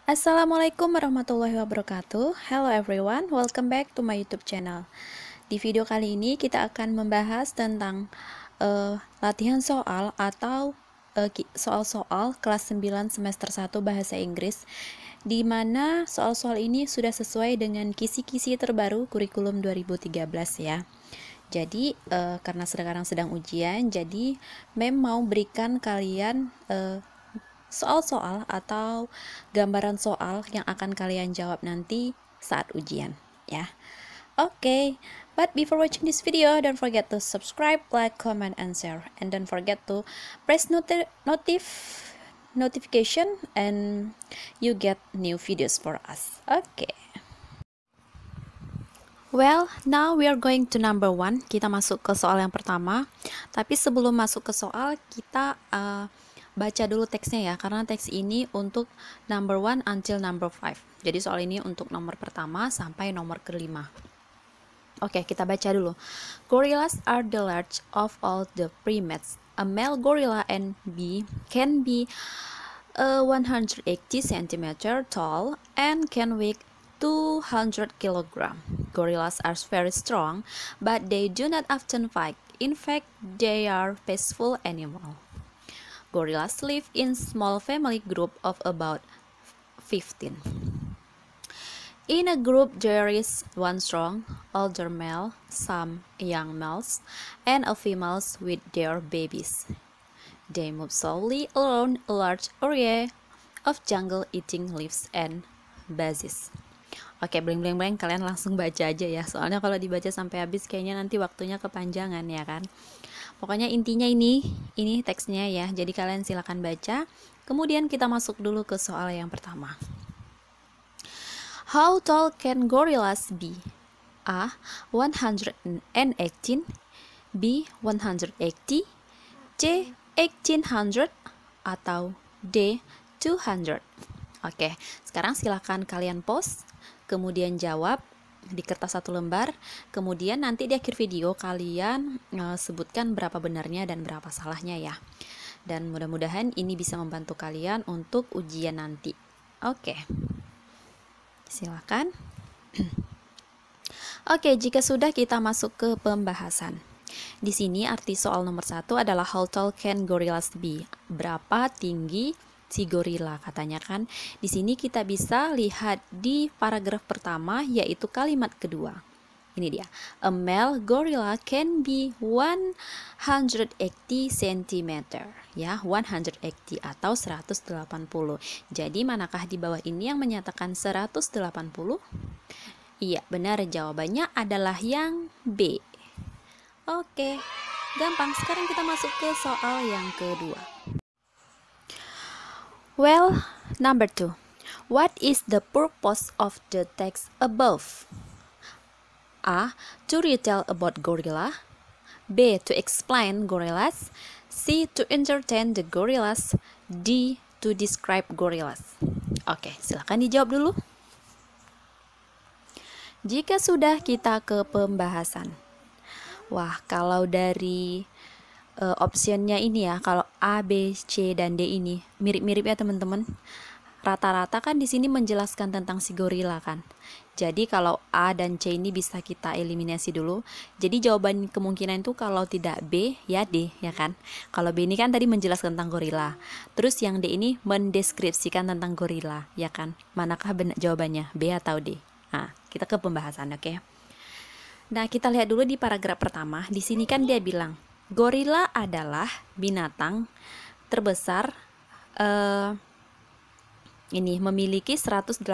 Assalamualaikum warahmatullahi wabarakatuh. Hello everyone, welcome back to my YouTube channel. Di video kali ini kita akan membahas tentang latihan soal atau soal-soal kelas 9 semester 1 bahasa Inggris, di mana soal-soal ini sudah sesuai dengan kisi-kisi terbaru kurikulum 2013 ya. Jadi karena sekarang sedang ujian, jadi Mem mau berikan kalian soal-soal atau gambaran soal yang akan kalian jawab nanti saat ujian ya. Oke, but before watching this video, don't forget to subscribe, like, comment, and share, and don't forget to press notification and you get new videos for us. Okay. Well, now we are going to number 1. Kita masuk ke soal yang pertama. Tapi sebelum masuk ke soal, kita baca dulu teksnya ya, karena teks ini untuk number 1 until number 5. Jadi soal ini untuk nomor pertama sampai nomor kelima. Oke, kita baca dulu. Gorillas are the largest of all the primates. A male gorilla can be 180 cm tall and can weigh 200 kg. Gorillas are very strong, but they do not often fight. In fact, they are peaceful animals. Gorillas live in small family group of about 15. In a group there is one strong, older male, some young males, and a females with their babies. They move slowly around a large area of jungle eating leaves and bazes. Oke, blank, kalian langsung baca aja ya. Soalnya kalau dibaca sampai habis kayaknya nanti waktunya kepanjangan ya kan. Pokoknya intinya ini teksnya ya. Jadi kalian silakan baca. Kemudian kita masuk dulu ke soal yang pertama. How tall can gorillas be? A. 118, B. 180, C. 1800, atau D. 200. Oke, sekarang silakan kalian pause, kemudian jawab di kertas 1 lembar, kemudian nanti di akhir video kalian sebutkan berapa benarnya dan berapa salahnya ya. Dan mudah-mudahan ini bisa membantu kalian untuk ujian nanti. Oke, silakan. Oke, jika sudah, kita masuk ke pembahasan. Di sini arti soal nomor 1 adalah how tall can gorillas be? Berapa tinggi si gorila katanya kan. Di sini kita bisa lihat di paragraf pertama, yaitu kalimat kedua. Ini dia. A male gorilla can be 180 cm. Ya, 180 atau 180. Jadi manakah di bawah ini yang menyatakan 180? Iya, benar, jawabannya adalah yang B. Oke, gampang. Sekarang kita masuk ke soal yang kedua. Well, number 2. What is the purpose of the text above? A. To retell about gorilla. B. To explain gorillas. C. To entertain the gorillas. D. To describe gorillas. Oke, silakan dijawab dulu. Jika sudah, kita ke pembahasan. Wah, kalau dari optionnya ini ya, kalau A, B, C, dan D ini mirip-mirip ya teman-teman. Rata-rata kan di sini menjelaskan tentang si gorila kan. Jadi kalau A dan C ini bisa kita eliminasi dulu. Jadi jawaban kemungkinan itu kalau tidak B ya D ya kan. Kalau B ini kan tadi menjelaskan tentang gorila. Terus yang D ini mendeskripsikan tentang gorila ya kan. Manakah benar jawabannya, B atau D? Nah, kita ke pembahasan, oke. Nah, kita lihat dulu di paragraf pertama. Di sini kan dia bilang gorila adalah binatang terbesar ini memiliki 180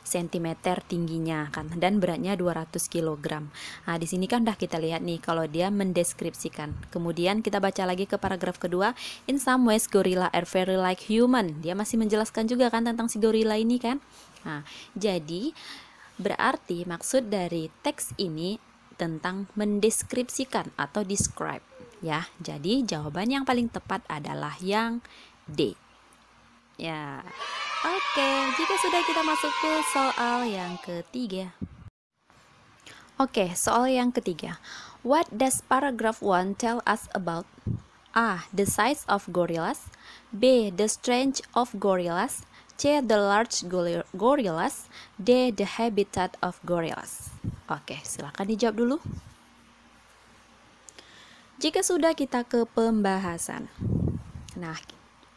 cm tingginya kan, dan beratnya 200 kg. Nah, di sini kan udah kita lihat nih kalau dia mendeskripsikan. Kemudian kita baca lagi ke paragraf kedua. In some ways gorilla are very like human. Dia masih menjelaskan juga kan tentang si gorila ini kan. Nah, jadi berarti maksud dari teks ini tentang mendeskripsikan atau describe ya. Jadi jawaban yang paling tepat adalah yang D. Ya. Oke, jika sudah, kita masuk ke soal yang ketiga. Oke, soal yang ketiga. What does paragraph 1 tell us about? A. The size of gorillas. B. The strength of gorillas. C. The large gorillas. D. The habitat of gorillas. Oke, silakan dijawab dulu. Jika sudah kita ke pembahasan. Nah,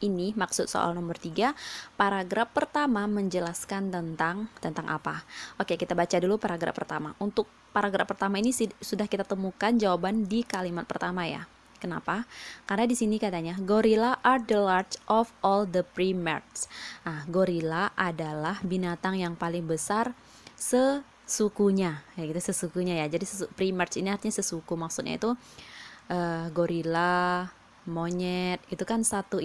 ini maksud soal nomor 3. Paragraf pertama menjelaskan tentang apa? Oke, kita baca dulu paragraf pertama. Untuk paragraf pertama ini sudah kita temukan jawaban di kalimat pertama ya. Kenapa? Karena di sini katanya gorilla are the large of all the primates. Nah, gorilla adalah binatang yang paling besar sesukunya. Ya gitu, sesukunya ya. Jadi primates ini artinya sesuku. Maksudnya itu gorilla, monyet, itu kan satu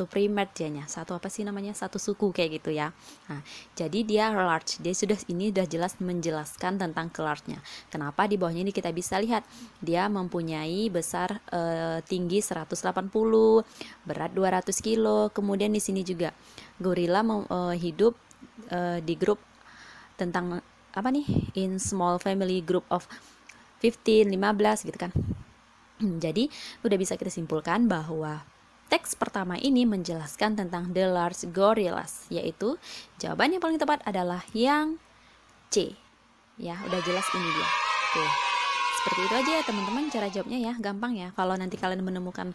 primate dianya. Satu suku kayak gitu ya. Nah, jadi dia large. Dia sudah jelas menjelaskan tentang large-nya. Kenapa di bawahnya ini kita bisa lihat dia mempunyai besar tinggi 180, berat 200 kilo. Kemudian di sini juga gorilla hidup di grup tentang apa nih? In small family group of 15, 15 gitu kan. Jadi udah bisa kita simpulkan bahwa teks pertama ini menjelaskan tentang the large gorillas, yaitu jawaban yang paling tepat adalah yang C. Ya, udah jelas ini dia. Oke. Seperti itu aja ya teman-teman cara jawabnya ya, gampang ya. Kalau nanti kalian menemukan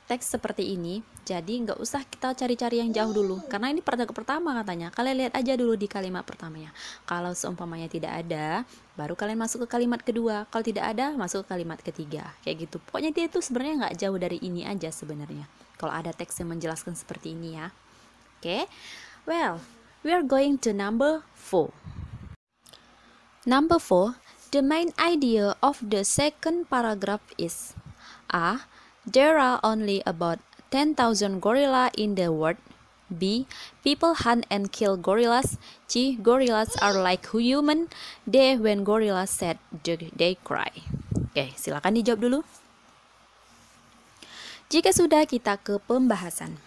teks seperti ini, jadi nggak usah kita cari-cari yang jauh dulu, karena ini paragraf pertama katanya. Kalian lihat aja dulu di kalimat pertamanya. Kalau seumpamanya tidak ada, baru kalian masuk ke kalimat kedua. Kalau tidak ada, masuk ke kalimat ketiga. Kayak gitu. Pokoknya dia itu sebenarnya nggak jauh dari ini aja sebenarnya. Kalau ada teks yang menjelaskan seperti ini ya. Oke. Well, we are going to number 4. Number 4, the main idea of the second paragraph is A. There are only about 10,000 gorilla in the world. B. People hunt and kill gorillas. C. Gorillas are like human. D. When gorillas sad, they cry. Oke, silakan dijawab dulu. Jika sudah kita ke pembahasan.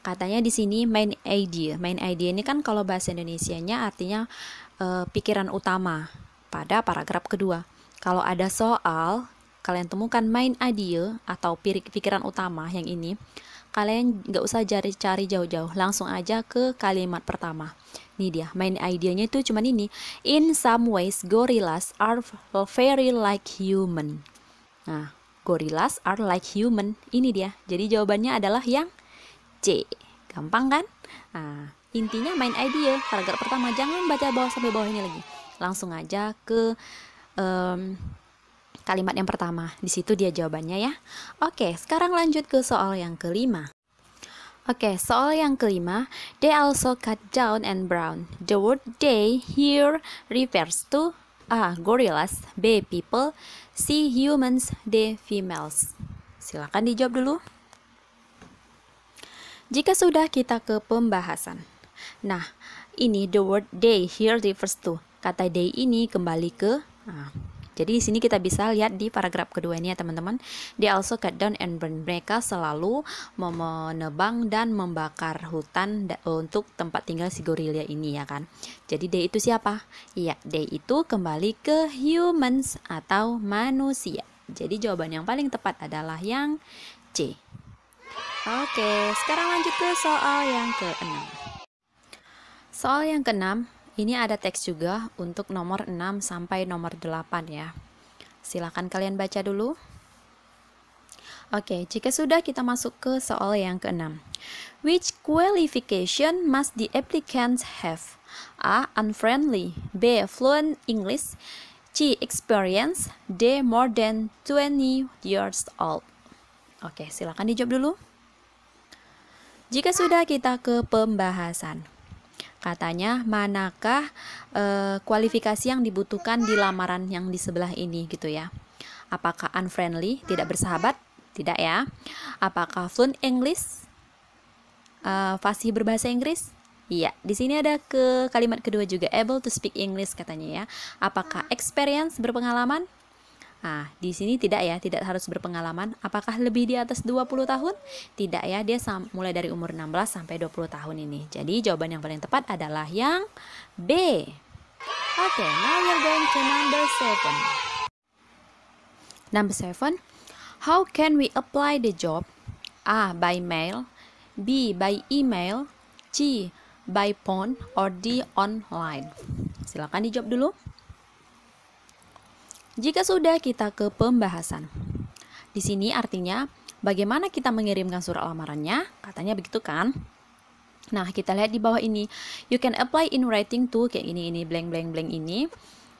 Katanya di sini main idea. Main idea ini kan kalau bahasa Indonesianya artinya pikiran utama pada paragraf kedua. Kalau ada soal kalian temukan main idea atau pikiran utama yang ini, kalian nggak usah cari jauh-jauh, langsung aja ke kalimat pertama. Ini dia, main idenya itu cuman ini. In some ways, gorillas are very like human. Nah, gorillas are like human. Ini dia. Jadi jawabannya adalah yang C. Gampang kan? Nah, intinya main idea, paragraf pertama. Jangan baca bawah sampai bawah ini lagi. Langsung aja ke kalimat yang pertama, di situ dia jawabannya ya. Oke, sekarang lanjut ke soal yang kelima. Oke, soal yang kelima, they also cut down and brown. The word they here refers to A. Gorillas, B. People, C. Humans, D. Females. Silakan dijawab dulu. Jika sudah kita ke pembahasan. Nah, ini the word they here refers to. Kata they ini kembali ke jadi di sini kita bisa lihat di paragraf kedua ini ya teman-teman. They also cut down and burn. Mereka selalu menebang dan membakar hutan untuk tempat tinggal si gorilla ini ya kan. Jadi they itu siapa? Iya, they itu kembali ke humans atau manusia. Jadi jawaban yang paling tepat adalah yang C. Oke, sekarang lanjut ke soal yang ke-6. Soal yang ke-6. Ini ada teks juga untuk nomor 6 sampai nomor 8 ya. Silakan kalian baca dulu. Oke, jika sudah kita masuk ke soal yang ke-6. Which qualification must the applicants have? A. Unfriendly. B. Fluent English. C. Experience. D. More than 20 years old. Oke, silakan dijawab dulu. Jika sudah kita ke pembahasan. Katanya manakah kualifikasi yang dibutuhkan di lamaran yang di sebelah ini gitu ya. Apakah unfriendly, tidak bersahabat? Tidak ya. Apakah fluent English? Fasih berbahasa Inggris? Iya, di sini ada ke kalimat kedua juga, able to speak English katanya ya. Apakah experience, berpengalaman? Nah, di sini tidak ya, tidak harus berpengalaman. Apakah lebih di atas 20 tahun? Tidak ya, dia mulai dari umur 16 sampai 20 tahun ini. Jadi jawaban yang paling tepat adalah yang B. Oke, now we're going to number 7. Number 7. How can we apply the job? A. By mail. B. By email, C. By phone, or D. Online? Silakan dijawab dulu. Jika sudah, kita ke pembahasan. Di sini artinya bagaimana kita mengirimkan surat lamarannya, katanya begitu kan? Nah, kita lihat di bawah ini. You can apply in writing to, kayak ini blank blank blank ini.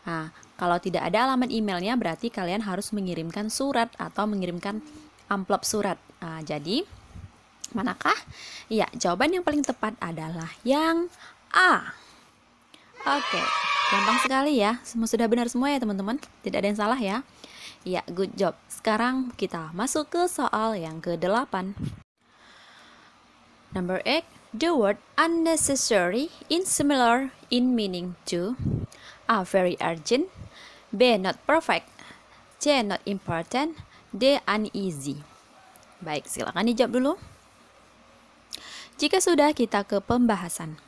Nah, kalau tidak ada alamat emailnya berarti kalian harus mengirimkan surat atau mengirimkan amplop surat. Nah, jadi manakah? Ya, jawaban yang paling tepat adalah yang A. Oke, gampang sekali ya. Semua sudah benar semua ya teman-teman. Tidak ada yang salah ya. Ya, good job. Sekarang kita masuk ke soal yang ke-8. Number 8. The word unnecessary is similar in meaning to A. Very urgent, B. Not perfect, C. Not important, D. Uneasy. Baik, silakan dijawab dulu. Jika sudah, kita ke pembahasan.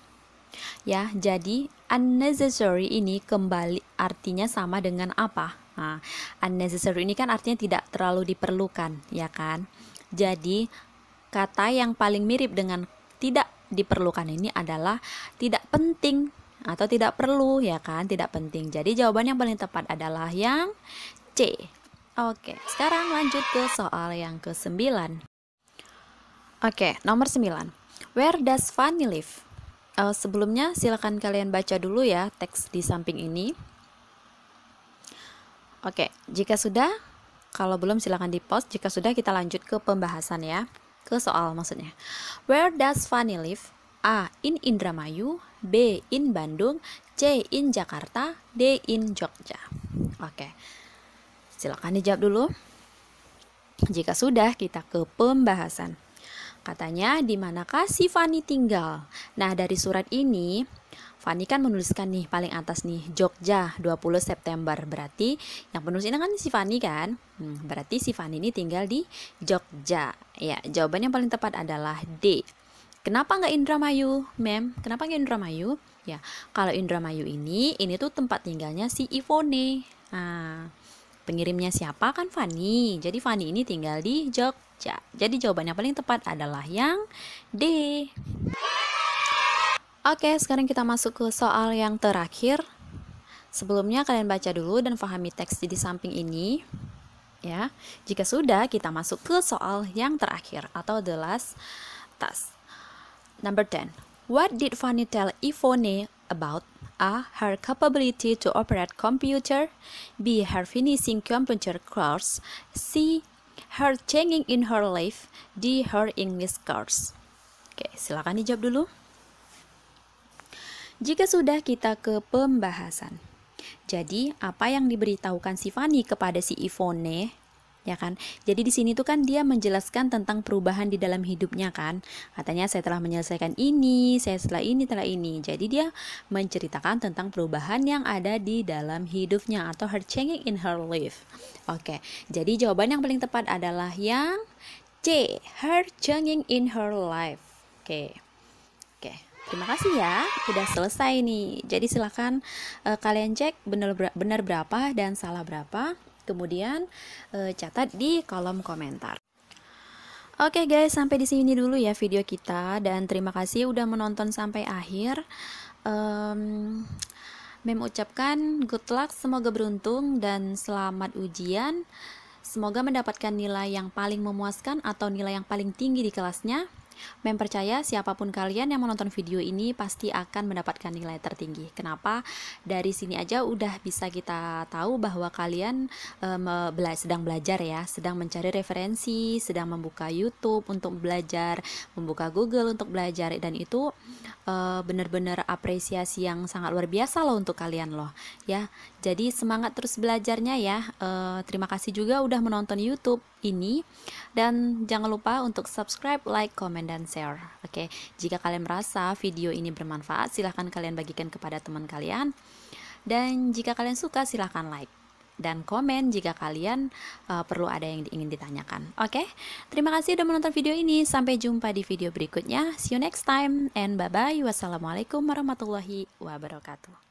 Ya, jadi unnecessary ini kembali artinya sama dengan apa? Nah, unnecessary ini kan artinya tidak terlalu diperlukan, ya kan? Jadi kata yang paling mirip dengan tidak diperlukan ini adalah tidak penting atau tidak perlu, ya kan? Tidak penting. Jadi jawaban yang paling tepat adalah yang C. Oke, sekarang lanjut ke soal yang ke-9. Oke, nomor 9. Where does Fanny live? Sebelumnya silakan kalian baca dulu ya teks di samping ini. Oke, jika sudah, kalau belum silakan di-pause. Jika sudah, kita lanjut ke pembahasan ya. Ke soal maksudnya. Where does Fanny live? A. In Indramayu, B. In Bandung, C. In Jakarta, D. In Jogja. Oke, silakan dijawab dulu. Jika sudah, kita ke pembahasan. Katanya, di manakah si Fanny tinggal? Nah, dari surat ini, Fanny kan menuliskan nih, paling atas nih, Jogja, 20 September. Berarti, yang penulis ini kan si Fanny kan? Berarti si Fanny ini tinggal di Jogja. Ya, jawaban yang paling tepat adalah D. Kenapa nggak Indramayu, Mem? Kenapa nggak Indramayu? Ya, kalau Indramayu ini tuh tempat tinggalnya si Ivone. Nah, pengirimnya siapa kan Fanny. Jadi Fanny ini tinggal di Jogja. Jadi jawaban yang paling tepat adalah yang D. Oke, sekarang kita masuk ke soal yang terakhir. Sebelumnya kalian baca dulu dan pahami teks di samping ini. Ya, jika sudah, kita masuk ke soal yang terakhir atau the last task. Number 10. What did Fanny tell Ivone about? A. Her capability to operate computer, B. Her finishing computer course, C. Her changing in her life, D. Her English course. Oke, silakan dijawab dulu. Jika sudah, kita ke pembahasan. Jadi, apa yang diberitahukan si Fanny kepada si Ivone, ya kan? Jadi di sini tuh kan dia menjelaskan tentang perubahan di dalam hidupnya kan. Katanya saya telah menyelesaikan ini, saya setelah ini. Jadi dia menceritakan tentang perubahan yang ada di dalam hidupnya atau her changing in her life. Oke, jadi jawaban yang paling tepat adalah yang C, her changing in her life. Oke. Terima kasih ya, udah selesai nih. Jadi silakan kalian cek benar berapa dan salah berapa. Kemudian catat di kolom komentar. Oke guys, sampai di sini dulu ya video kita dan terima kasih udah menonton sampai akhir. Mem ucapkan good luck, semoga beruntung dan selamat ujian. Semoga mendapatkan nilai yang paling memuaskan atau nilai yang paling tinggi di kelasnya. Mem percaya siapapun kalian yang menonton video ini pasti akan mendapatkan nilai tertinggi. Kenapa? Dari sini aja udah bisa kita tahu bahwa kalian sedang belajar ya, sedang mencari referensi, sedang membuka YouTube untuk belajar, membuka Google untuk belajar, dan itu benar-benar apresiasi yang sangat luar biasa loh untuk kalian loh ya. Jadi semangat terus belajarnya ya. Terima kasih juga udah menonton YouTube ini dan jangan lupa untuk subscribe, like, comment, dan share. Oke, jika kalian merasa video ini bermanfaat, silahkan kalian bagikan kepada teman kalian, dan jika kalian suka silahkan like dan komen jika kalian perlu ada yang ingin ditanyakan. Oke, terima kasih udah menonton video ini. Sampai jumpa di video berikutnya. See you next time and bye bye. Wassalamualaikum warahmatullahi wabarakatuh.